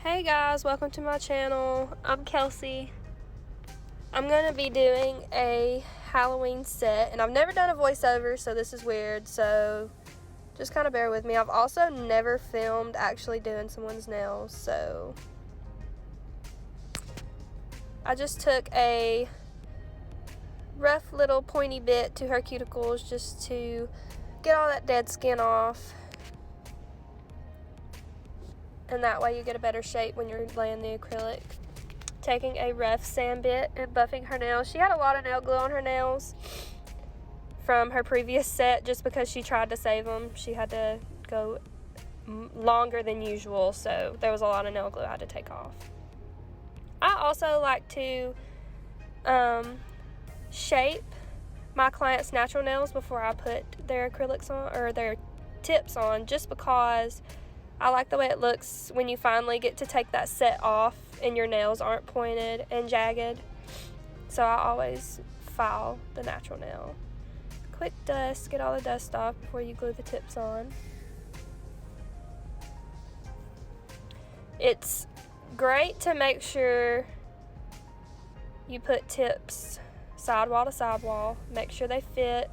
Hey guys, welcome to my channel. I'm Kelsey. I'm going to be doing a Halloween set, and I've never done a voiceover, so this is weird, so just kind of bear with me. I've also never filmed actually doing someone's nails, so I just took a rough little pointy bit to her cuticles just to get all that dead skin off. And that way you get a better shape when you're laying the acrylic. Taking a rough sand bit and buffing her nails. She had a lot of nail glue on her nails from her previous set just because she tried to save them. She had to go longer than usual, so there was a lot of nail glue I had to take off. I also like to shape my clients' natural nails before I put their acrylics on, or their tips on, just because I like the way it looks when you finally get to take that set off and your nails aren't pointed and jagged. So I always file the natural nail. Quick dust, get all the dust off before you glue the tips on. It's great to make sure you put tips sidewall to sidewall. Make sure they fit.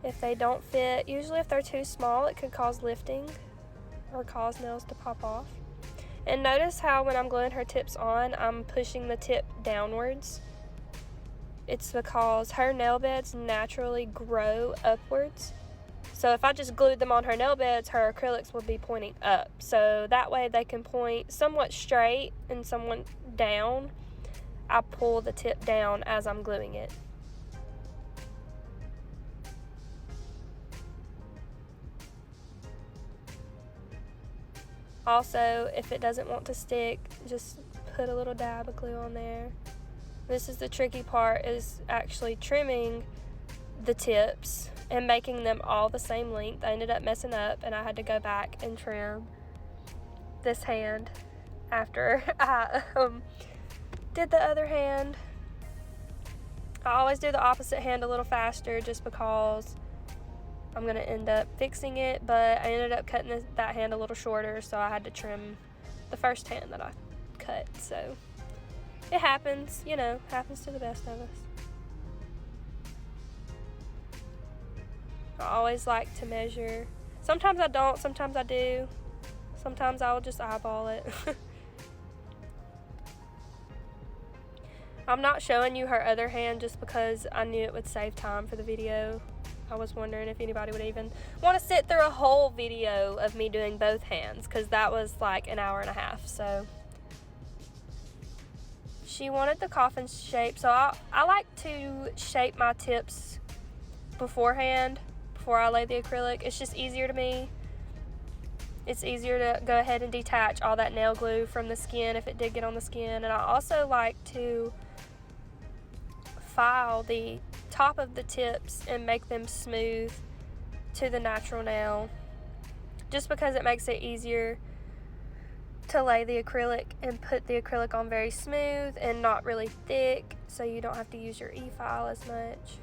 If they don't fit, usually if they're too small, it could cause lifting or cause nails to pop off. And notice how when I'm gluing her tips on, I'm pushing the tip downwards. It's because her nail beds naturally grow upwards. So if I just glued them on her nail beds, her acrylics would be pointing up. So that way they can point somewhat straight and somewhat down. I pull the tip down as I'm gluing it. Also, if it doesn't want to stick, just put a little dab of glue on there. This is the tricky part, is actually trimming the tips and making them all the same length. I ended up messing up and I had to go back and trim this hand after I did the other hand. I always do the opposite hand a little faster just because I'm going to end up fixing it, but I ended up cutting that hand a little shorter, so I had to trim the first hand that I cut. So it happens, you know, happens to the best of us. I always like to measure. Sometimes I don't, sometimes I do. Sometimes I will just eyeball it. I'm not showing you her other hand just because I knew it would save time for the video. I was wondering if anybody would even want to sit through a whole video of me doing both hands, because that was like an hour and a half. So she wanted the coffin shape, so I like to shape my tips beforehand, before I lay the acrylic. It's just easier to me. It's easier to go ahead and detach all that nail glue from the skin if it did get on the skin. And I also like to file the top of the tips and make them smooth to the natural nail, just because it makes it easier to lay the acrylic and put the acrylic on very smooth and not really thick, so you don't have to use your e-file as much.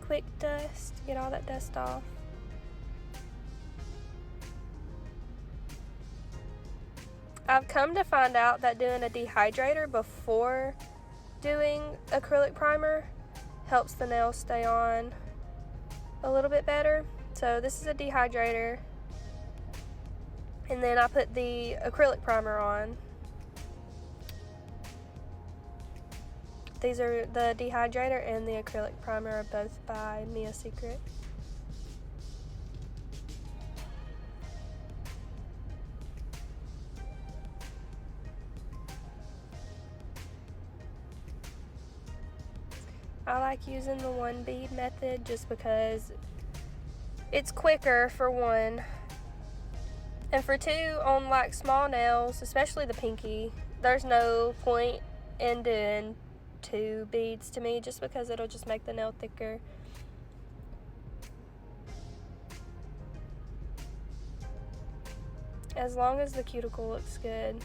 Quick dust, get all that dust off. I've come to find out that doing a dehydrator before doing acrylic primer helps the nails stay on a little bit better. So this is a dehydrator, and then I put the acrylic primer on. These are the dehydrator and the acrylic primer are both by Mia Secret. I like using the 1 bead method just because it's quicker for one. And for 2, on like small nails, especially the pinky, there's no point in doing 2 beads to me just because it'll just make the nail thicker. As long as the cuticle looks good.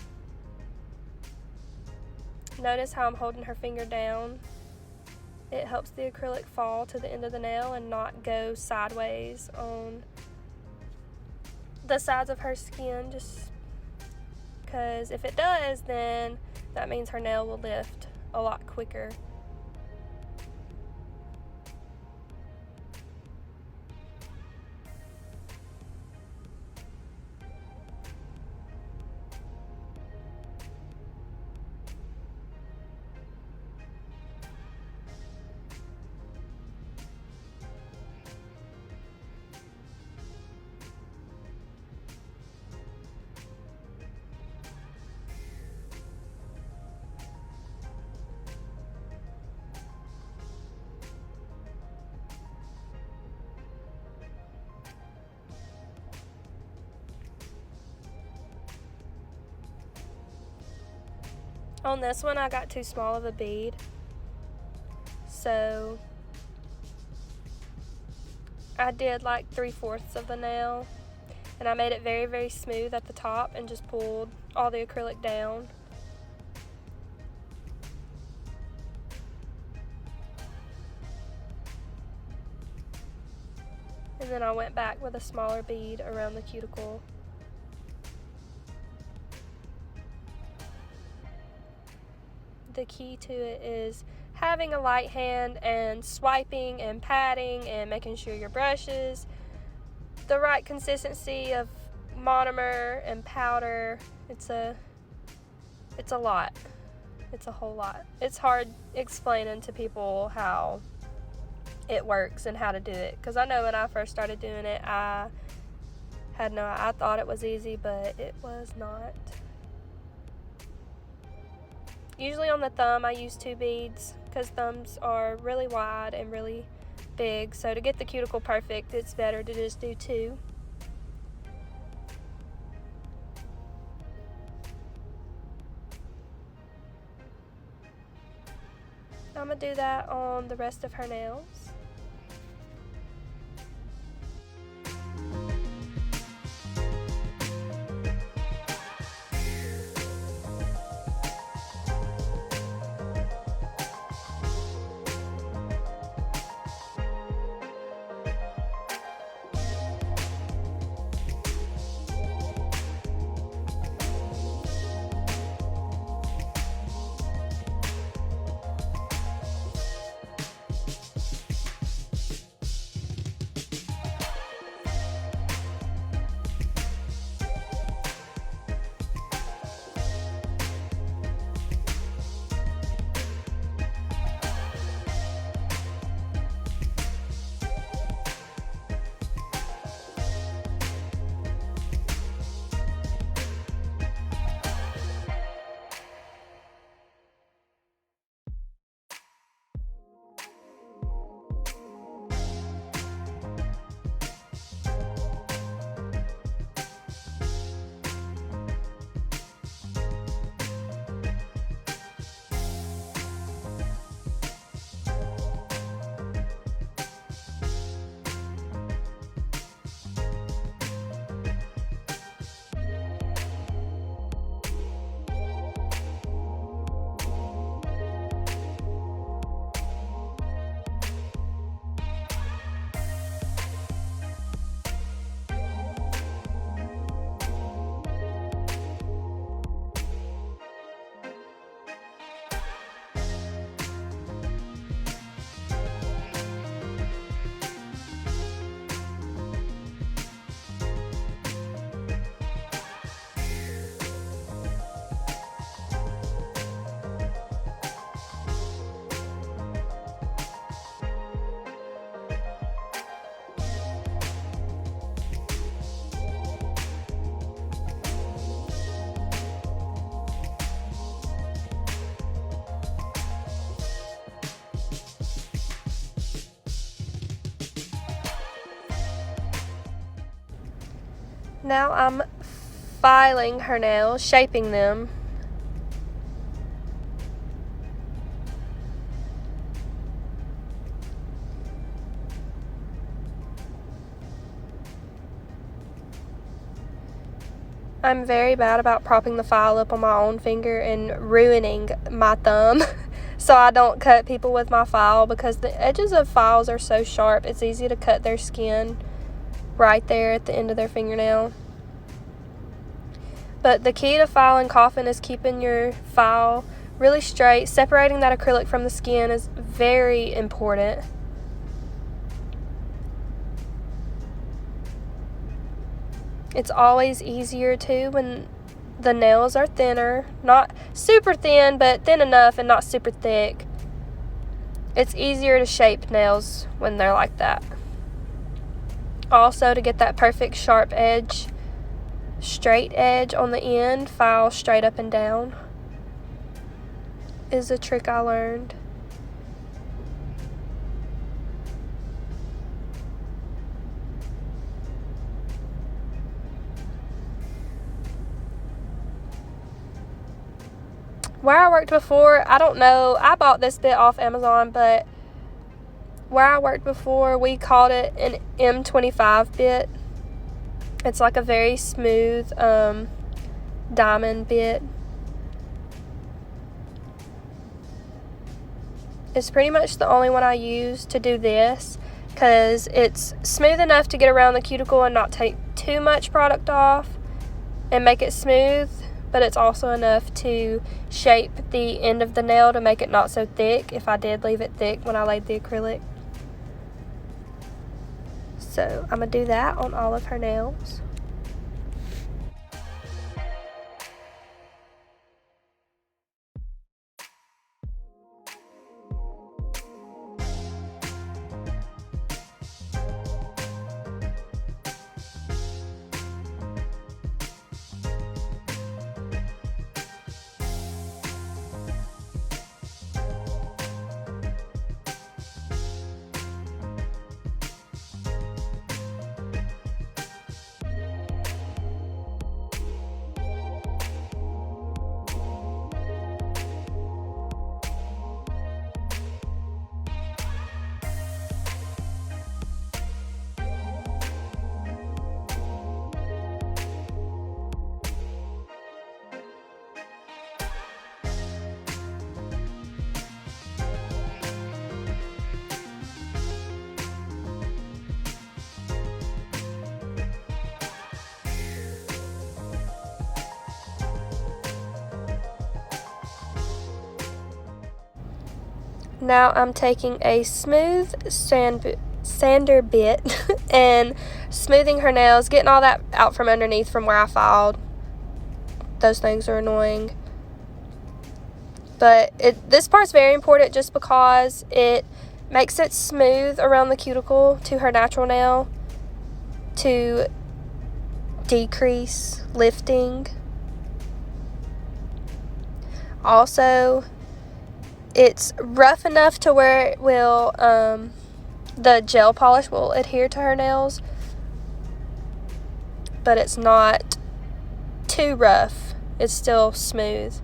Notice how I'm holding her finger down. It helps the acrylic fall to the end of the nail and not go sideways on the sides of her skin, just because if it does, then that means her nail will lift a lot quicker. On this one, I got too small of a bead, so I did like 3/4 of the nail, and I made it very, very smooth at the top and just pulled all the acrylic down. And then I went back with a smaller bead around the cuticle. The key to it is having a light hand and swiping and patting and making sure your brush is the right consistency of monomer and powder. It's a lot. It's a whole lot. It's hard explaining to people how it works and how to do it, because I know when I first started doing it, I thought it was easy, but it was not. Usually on the thumb, I use 2 beads because thumbs are really wide and really big. So to get the cuticle perfect, it's better to just do 2. I'm going to do that on the rest of her nails. Now I'm filing her nails, shaping them. I'm very bad about propping the file up on my own finger and ruining my thumb. So I don't cut people with my file because the edges of files are so sharp. It's easy to cut their skin right there at the end of their fingernail. But the key to filing coffin is keeping your file really straight. Separating that acrylic from the skin is very important. It's always easier too when the nails are thinner, not super thin, but thin enough and not super thick. It's easier to shape nails when they're like that. Also, to get that perfect sharp edge, straight edge on the end, file straight up and down is a trick I learned. Where I worked before, I don't know, I bought this bit off Amazon, but where I worked before, we called it an M25 bit. It's like a very smooth diamond bit. It's pretty much the only one I use to do this because it's smooth enough to get around the cuticle and not take too much product off and make it smooth, but it's also enough to shape the end of the nail to make it not so thick if I did leave it thick when I laid the acrylic. So I'm going to do that on all of her nails. Now I'm taking a smooth sander bit and smoothing her nails, getting all that out from underneath from where I filed. Those things are annoying. But this part's very important just because it makes it smooth around the cuticle to her natural nail to decrease lifting. Also, it's rough enough to where it will, the gel polish will adhere to her nails, but it's not too rough. It's still smooth.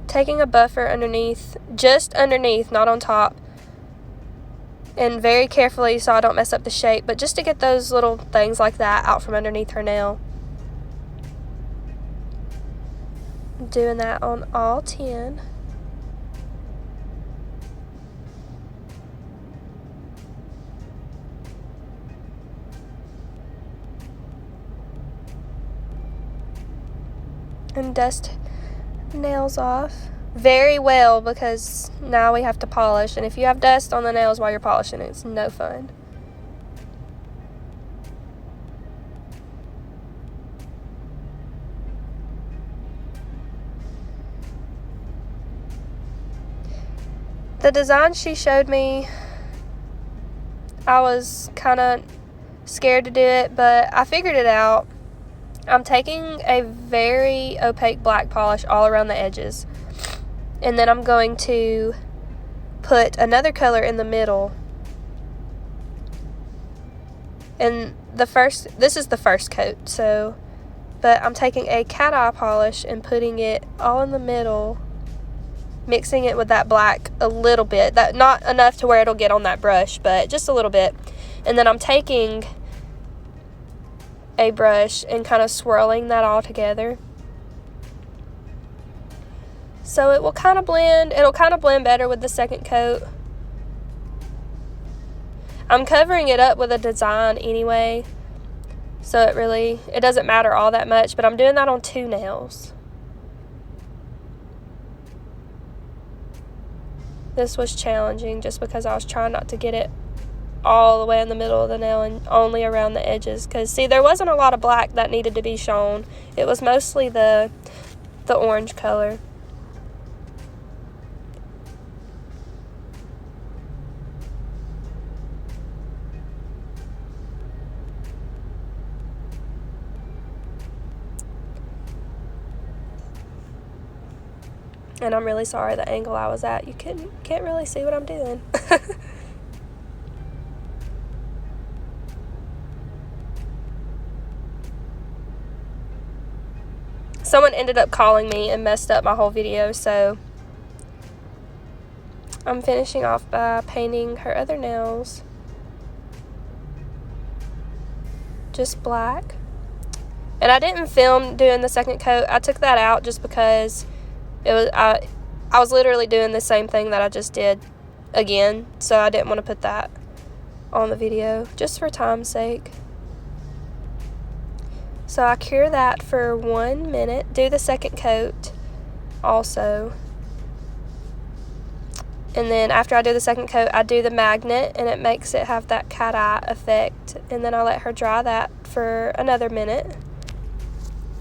Taking a buffer underneath, just underneath, not on top, and very carefully so I don't mess up the shape, but just to get those little things like that out from underneath her nail. Doing that on all 10. And dust nails off very well because now we have to polish, and if you have dust on the nails while you're polishing, it's no fun. The design she showed me, I was kind of scared to do it, but I figured it out. I'm taking a very opaque black polish all around the edges, and then I'm going to put another color in the middle, and this is the first coat, so, but I'm taking a cat eye polish and putting it all in the middle, mixing it with that black a little bit, that not enough to where it'll get on that brush, but just a little bit. And then I'm taking a brush and kind of swirling that all together. So it will kind of blend, it'll kind of blend better with the second coat. I'm covering it up with a design anyway, so it doesn't matter all that much, but I'm doing that on 2 nails. This was challenging just because I was trying not to get it all the way in the middle of the nail and only around the edges, because see, there wasn't a lot of black that needed to be shown. It was mostly the orange color. And I'm really sorry the angle I was at. You can't really see what I'm doing. Someone ended up calling me and messed up my whole video, so I'm finishing off by painting her other nails just black. And I didn't film doing the second coat. I took that out just because I was literally doing the same thing that I just did again, so I didn't want to put that on the video just for time's sake. So I cure that for 1 minute, do the second coat also, and then after I do the second coat, I do the magnet, and it makes it have that cat eye effect, and then I let her dry that for another minute.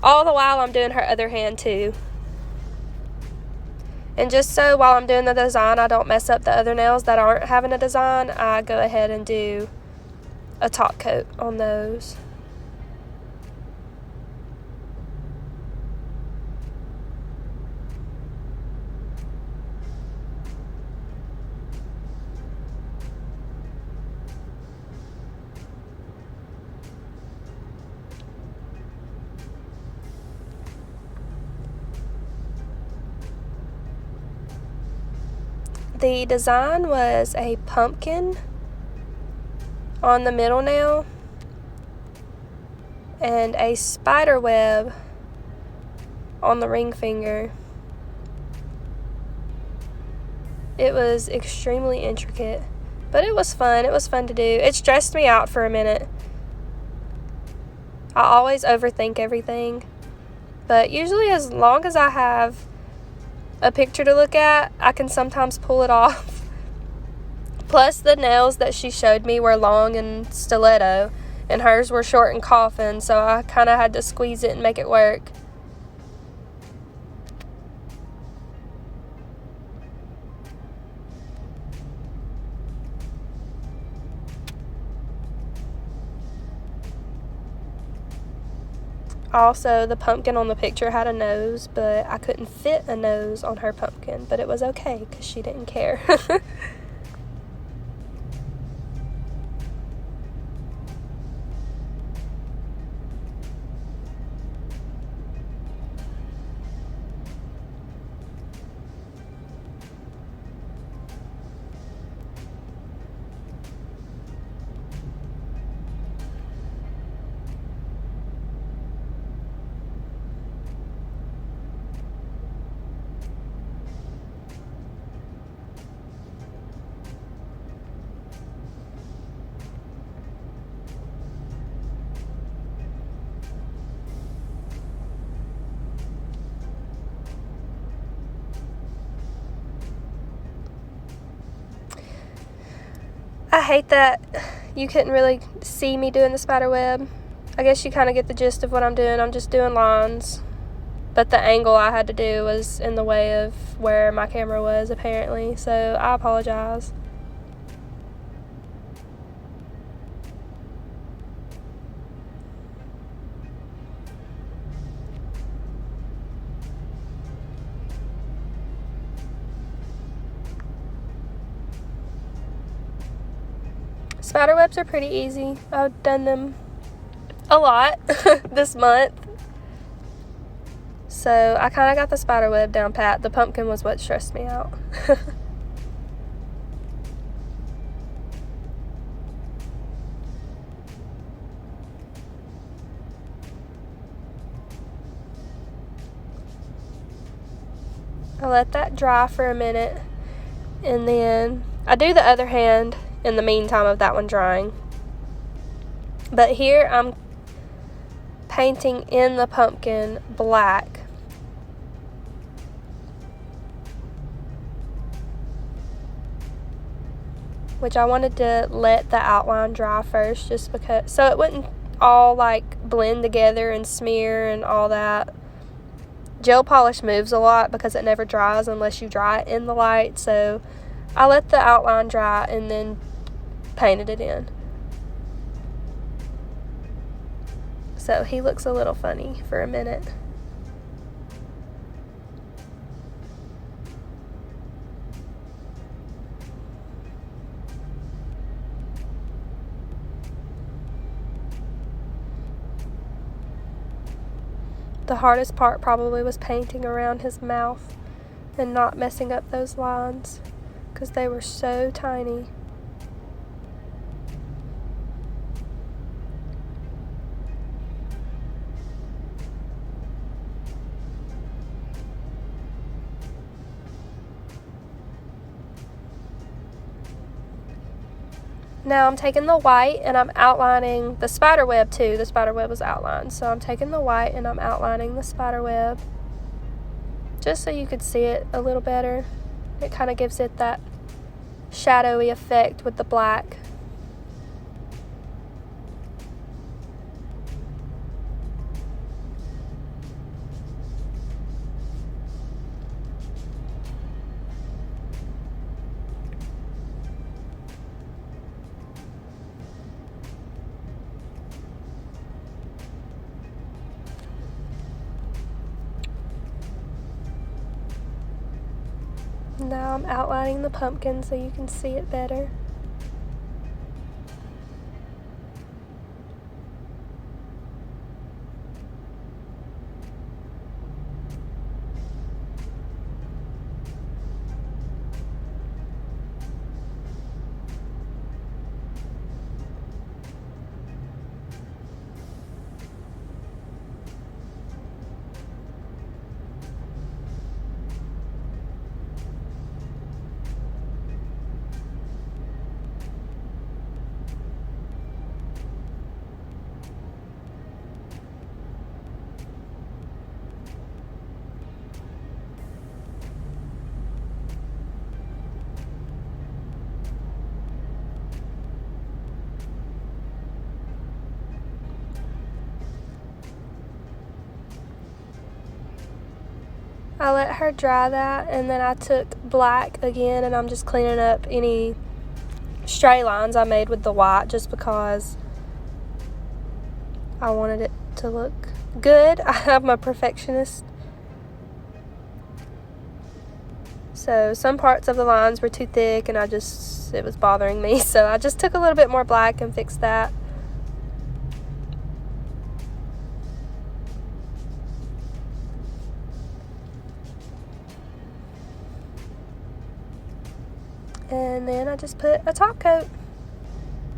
All the while I'm doing her other hand too. And just so while I'm doing the design, I don't mess up the other nails that aren't having a design, I go ahead and do a top coat on those. The design was a pumpkin on the middle nail and a spider web on the ring finger. It was extremely intricate, but it was fun. It was fun to do. It stressed me out for a minute. I always overthink everything, but usually as long as I have a picture to look at, I can sometimes pull it off. Plus, the nails that she showed me were long and stiletto, and hers were short and coffin, so I kind of had to squeeze it and make it work. Also, the pumpkin on the picture had a nose, but I couldn't fit a nose on her pumpkin, but it was okay because she didn't care. I hate that you couldn't really see me doing the spider web. I guess you kind of get the gist of what I'm doing. I'm just doing lines, but the angle I had to do was in the way of where my camera was apparently, so I apologize. Spider webs are pretty easy. I've done them a lot this month. So I kind of got the spider web down pat. The pumpkin was what stressed me out. I let that dry for a minute, and then I do the other hand in the meantime of that one drying. But here I'm painting in the pumpkin black. Which I wanted to let the outline dry first, just because, so it wouldn't all like blend together and smear and all that. Gel polish moves a lot because it never dries unless you dry it in the light, so I let the outline dry and then painted it in. So he looks a little funny for a minute. The hardest part probably was painting around his mouth and not messing up those lines because they were so tiny. Now I'm taking the white and I'm outlining the spider web too. The spider web was outlined. So I'm taking the white and I'm outlining the spider web just so you could see it a little better. It kind of gives it that shadowy effect with the black. Now I'm outlining the pumpkin so you can see it better. I let her dry that, and then I took black again, and I'm just cleaning up any stray lines I made with the white just because I wanted it to look good. I'm a perfectionist. So some parts of the lines were too thick and it was bothering me. So I just took a little bit more black and fixed that. And then I just put a top coat.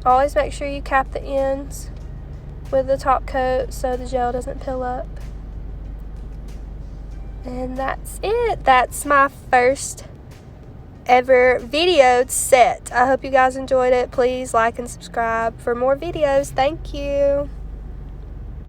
Always make sure you cap the ends with the top coat so the gel doesn't peel up. And that's it. That's my first ever video set. I hope you guys enjoyed it. Please like and subscribe for more videos. Thank you.